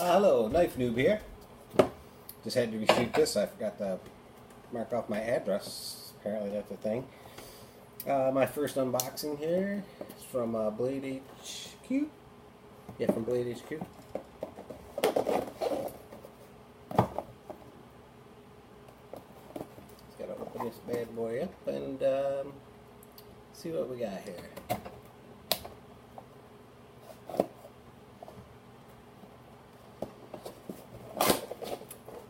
Hello, Knife Noob here. Just had to reshoot this. I forgot to mark off my address. Apparently that's a thing. My first unboxing here is from Blade HQ. Yeah, from Blade HQ. Just gotta open this bad boy up and see what we got here.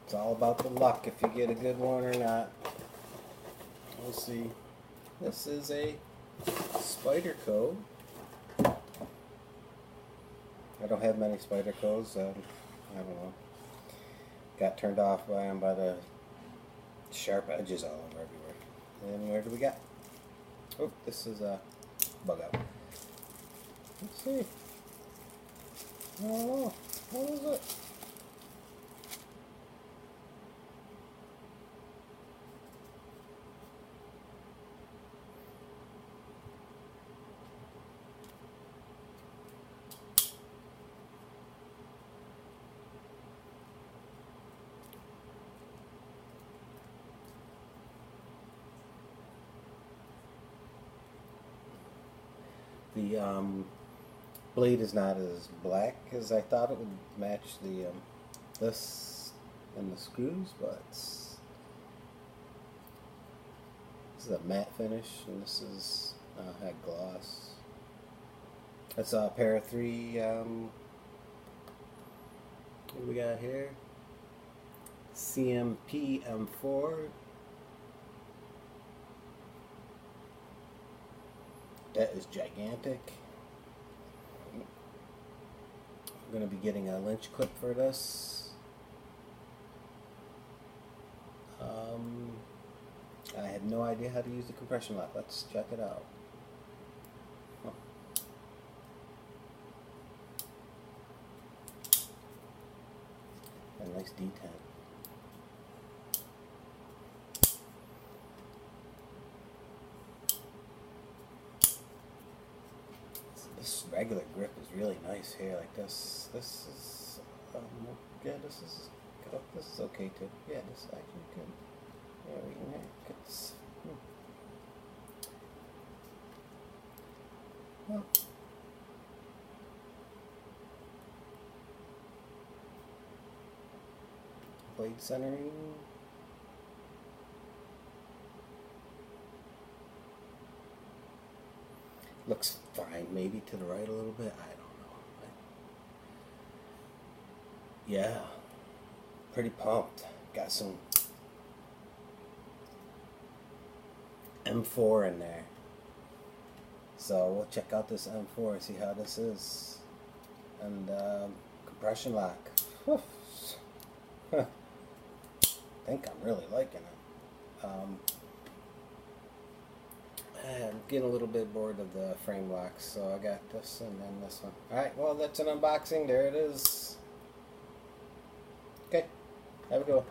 It's all about the luck if you get a good one or not. We'll see. This is a Spyderco. I don't have many Spydercos. I don't know. Got turned off by them by the sharp edges all over everywhere. And where do we got? Oh, this is a Bugout. Let's see. I don't know. What is it? The blade is not as black as I thought it would match the this and the screws, but this is a matte finish and this is had gloss. That's a Para 3. What do we got here? CMP M4. That is gigantic. I'm going to be getting a lynch clip for this. I had no idea how to use the compression lock. Let's check it out. Oh. A nice D10. This regular grip is really nice here, like this. This is yeah. This is okay too. Yeah, this actually good. Yeah, we can hear it's. Well, blade centering. Looks fine, maybe to the right a little bit, I don't know. Yeah, pretty pumped. Got some M4 in there. So we'll check out this M4 and see how this is. And compression lock. I think I'm really liking it. I'm getting a little bit bored of the frame locks, so I got this and then this one. Alright, well, that's an unboxing. There it is. Okay, have a good one.